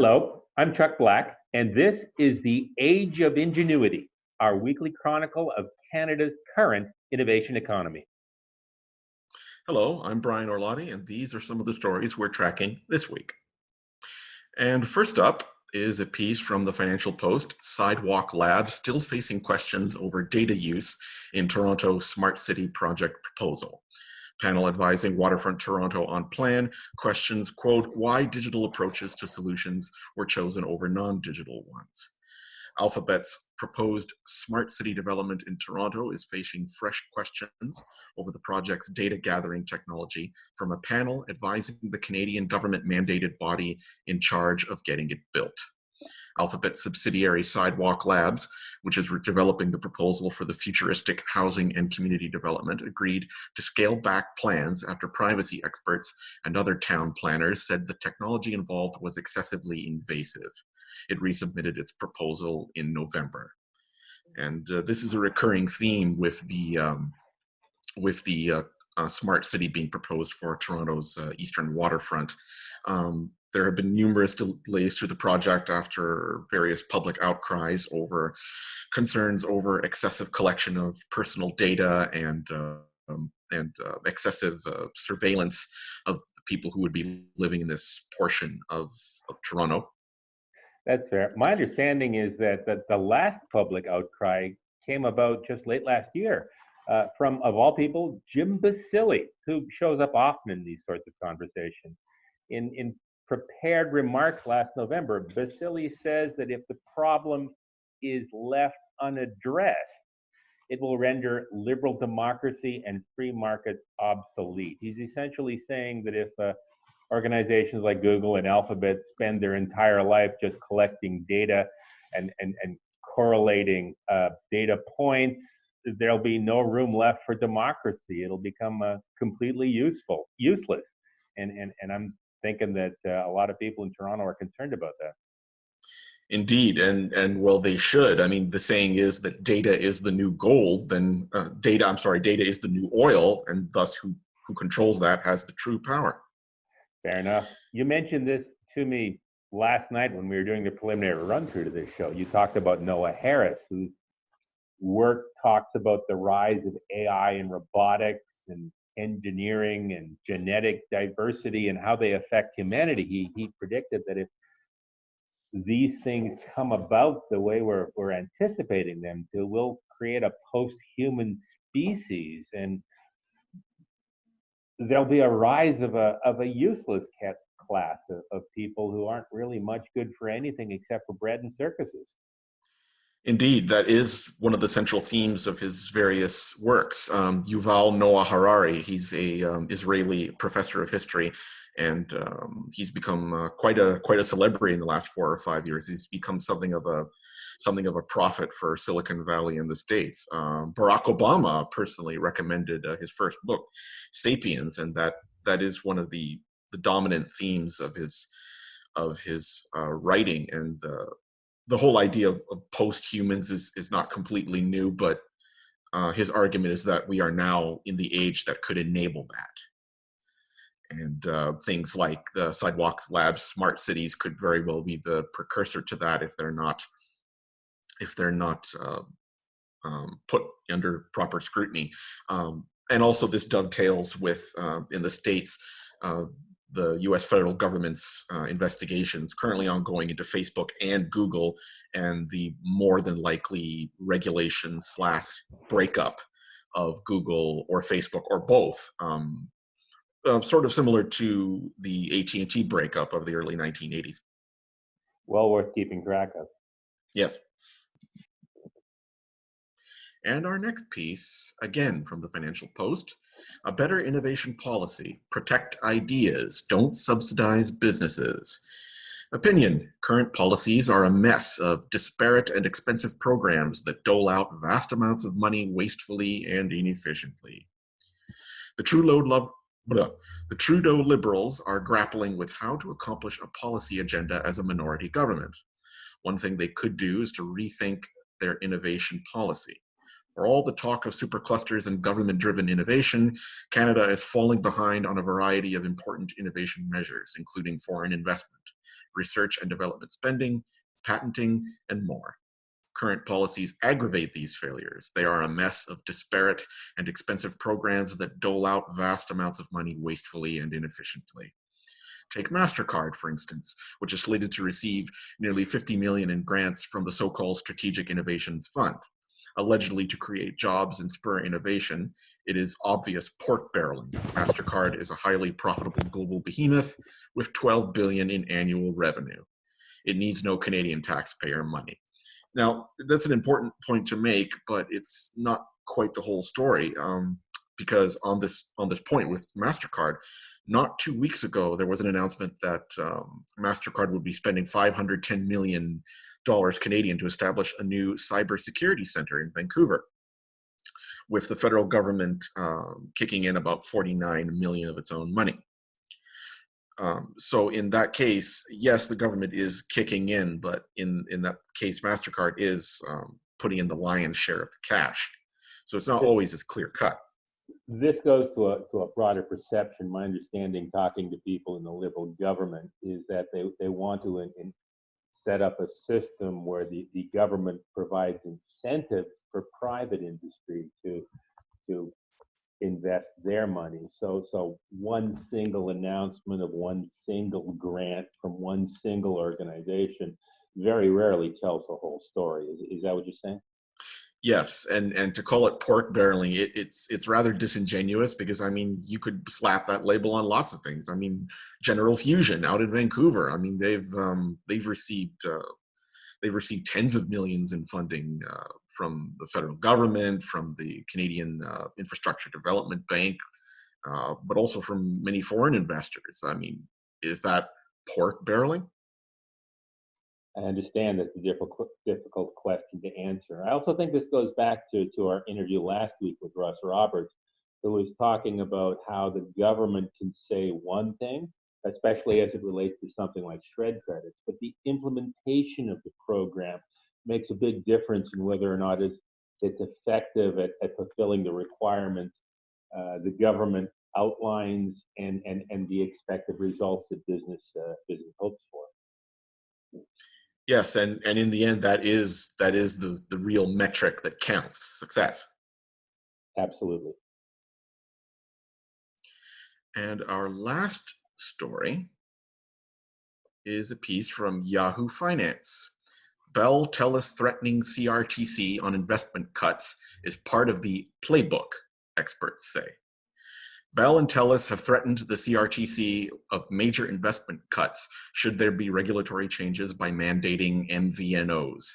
Hello, I'm Chuck Black, and this is the Age of Ingenuity, our weekly chronicle of Canada's current innovation economy. Hello, I'm Brian Orlotti, and these are some of the stories we're tracking this week. And first up is a piece from the Financial Post, Sidewalk Labs still facing questions over data use in Toronto Smart City project proposal. Panel advising Waterfront Toronto on plan questions, quote, why digital approaches to solutions were chosen over non-digital ones. Alphabet's proposed smart city development in Toronto is facing fresh questions over the project's data gathering technology from a panel advising the Canadian government mandated body in charge of getting it built. Alphabet subsidiary Sidewalk Labs, which is developing the proposal for the futuristic housing and community development, agreed to scale back plans after privacy experts and other town planners said the technology involved was excessively invasive. It resubmitted its proposal in November. And this is a recurring theme with the smart city being proposed for Toronto's eastern waterfront. There have been numerous delays to the project after various public outcries over concerns over excessive collection of personal data and excessive surveillance of the people who would be living in this portion of Toronto. That's fair. My understanding is that the last public outcry came about just late last year from, of all people, Jim Basili, who shows up often in these sorts of conversations. In prepared remarks last November, Basili says that if the problem is left unaddressed, it will render liberal democracy and free markets obsolete. He's essentially saying that if organizations like Google and Alphabet spend their entire life just collecting data and correlating data points, there'll be no room left for democracy. It'll become completely useless. And I'm thinking that a lot of people in Toronto are concerned about that. Indeed, and well, they should. I mean, the saying is that data is the new gold. Then data is the new oil, and thus who controls that has the true power. Fair enough. You mentioned this to me last night when we were doing the preliminary run through to this show. You talked about Noah Harris, whose work talks about the rise of AI and robotics and engineering and genetic diversity and how they affect humanity. He predicted that if these things come about the way we're anticipating them to, we'll create a post-human species, and there'll be a rise of a useless class of people who aren't really much good for anything except for bread and circuses. Indeed, that is one of the central themes of his various works. Yuval Noah Harari, he's a Israeli professor of history, and he's become quite a celebrity in the last 4 or 5 years. He's become something of a prophet for Silicon Valley in the States. Barack Obama personally recommended his first book, *Sapiens*, and that is one of the dominant themes of his writing. And the whole idea of post-humans is not completely new, but his argument is that we are now in the age that could enable that. And things like the Sidewalk Labs smart cities could very well be the precursor to that if they're not put under proper scrutiny. And also this dovetails with, in the States, the US federal government's investigations currently ongoing into Facebook and Google, and the more than likely regulation / breakup of Google or Facebook or both, sort of similar to the AT&T breakup of the early 1980s. Well worth keeping track of. Yes. And our next piece, again from the Financial Post, a better innovation policy, protect ideas, don't subsidize businesses. Opinion, current policies are a mess of disparate and expensive programs that dole out vast amounts of money wastefully and inefficiently. The Trudeau Liberals are grappling with how to accomplish a policy agenda as a minority government. One thing they could do is to rethink their innovation policy. For all the talk of superclusters and government-driven innovation, Canada is falling behind on a variety of important innovation measures, including foreign investment, research and development spending, patenting, and more. Current policies aggravate these failures. They are a mess of disparate and expensive programs that dole out vast amounts of money wastefully and inefficiently. Take MasterCard, for instance, which is slated to receive nearly $50 million in grants from the so-called Strategic Innovations Fund. Allegedly to create jobs and spur innovation, it is obvious pork barreling. MasterCard is a highly profitable global behemoth with $12 billion in annual revenue. It needs no Canadian taxpayer money. Now, that's an important point to make, but it's not quite the whole story, because on this point with MasterCard, not 2 weeks ago, there was an announcement that MasterCard would be spending $510 million Canadian to establish a new cybersecurity center in Vancouver, with the federal government kicking in about $49 million of its own money. So in that case, yes, the government is kicking in, but in that case, MasterCard is putting in the lion's share of the cash. So it's not always as clear cut. This goes to a broader perception. My understanding, talking to people in the Liberal government, is that they want to set up a system where the government provides incentives for private industry to invest their money. So one single announcement of one single grant from one single organization very rarely tells the whole story. Is that what you're saying? Yes, and to call it pork barreling, it's rather disingenuous, because I mean, you could slap that label on lots of things. I mean, General Fusion out in Vancouver, I mean, they've received tens of millions in funding from the federal government, from the Canadian Infrastructure Development Bank, but also from many foreign investors. I mean, is that pork barreling? I understand that's a difficult question to answer. I also think this goes back to our interview last week with Russ Roberts, who was talking about how the government can say one thing, especially as it relates to something like shred credits, but the implementation of the program makes a big difference in whether or not it's effective at fulfilling the requirements the government outlines and the expected results that business hopes for. Yes, and in the end, that is the real metric that counts, success. Absolutely. And our last story is a piece from Yahoo Finance. Bell Telus threatening CRTC on investment cuts is part of the playbook, experts say. Bell and Telus have threatened the CRTC of major investment cuts should there be regulatory changes by mandating MVNOs.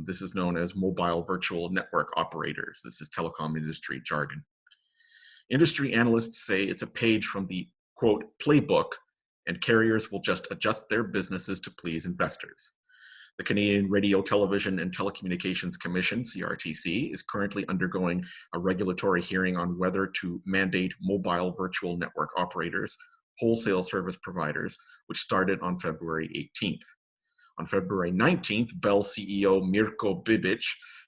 This is known as mobile virtual network operators. This is telecom industry jargon. Industry analysts say it's a page from the, quote, playbook, and carriers will just adjust their businesses to please investors. The Canadian Radio, Television and Telecommunications Commission, CRTC, is currently undergoing a regulatory hearing on whether to mandate mobile virtual network operators, wholesale service providers, which started on February 18th. On February 19th, Bell CEO Mirko Bibic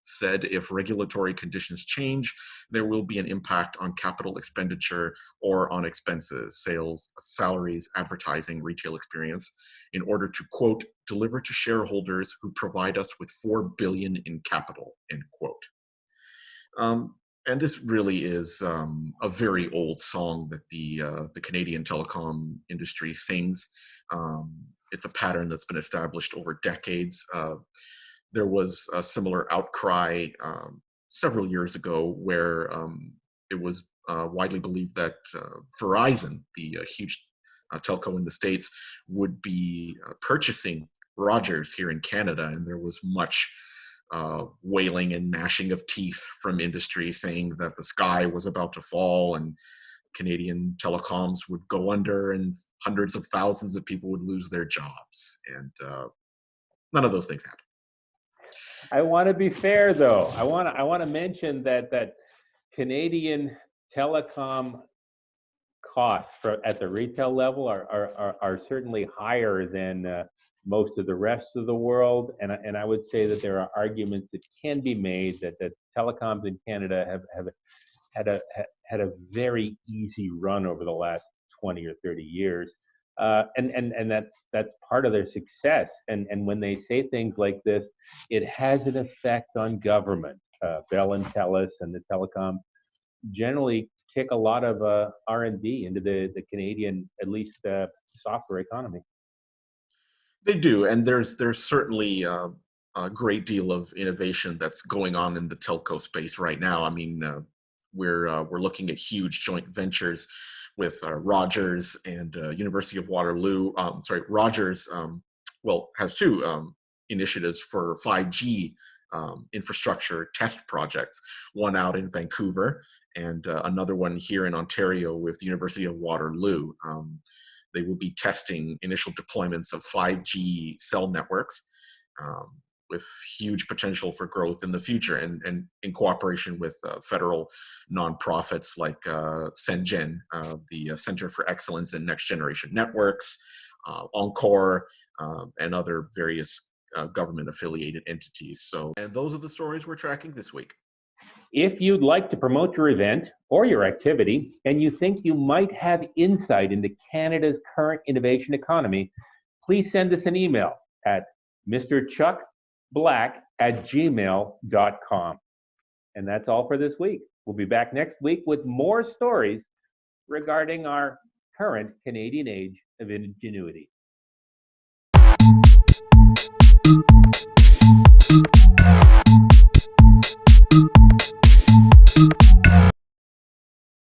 said if regulatory conditions change, there will be an impact on capital expenditure or on expenses, sales, salaries, advertising, retail experience, in order to, quote, deliver to shareholders who provide us with $4 billion in capital, end quote. And this really is a very old song that the Canadian telecom industry sings. It's a pattern that's been established over decades. There was a similar outcry several years ago where it was widely believed that Verizon, the huge telco in the States, would be purchasing Rogers here in Canada, and there was much wailing and gnashing of teeth from industry saying that the sky was about to fall and Canadian telecoms would go under and hundreds of thousands of people would lose their jobs. And none of those things happened. I want to be fair, though. I want to mention that Canadian telecom costs at the retail level are certainly higher than most of the rest of the world, and I would say that there are arguments that can be made that telecoms in Canada have had a very easy run over the last 20 or 30 years. And that's part of their success. And when they say things like this, it has an effect on government. Bell and Telus and the telecom generally kick a lot of R&D into the Canadian, at least software economy. They do, and there's certainly a great deal of innovation that's going on in the telco space right now. I mean, we're looking at huge joint ventures with Rogers and University of Waterloo. Rogers has two initiatives for 5G infrastructure test projects. One out in Vancouver, and another one here in Ontario with the University of Waterloo. They will be testing initial deployments of 5G cell networks with huge potential for growth in the future, and in cooperation with federal nonprofits like CENGEN, the Center for Excellence in Next Generation Networks, Encore, and other various government-affiliated entities. And those are the stories we're tracking this week. If you'd like to promote your event or your activity, and you think you might have insight into Canada's current innovation economy, please send us an email at mrchuckblack@gmail.com. And that's all for this week. We'll be back next week with more stories regarding our current Canadian age of ingenuity.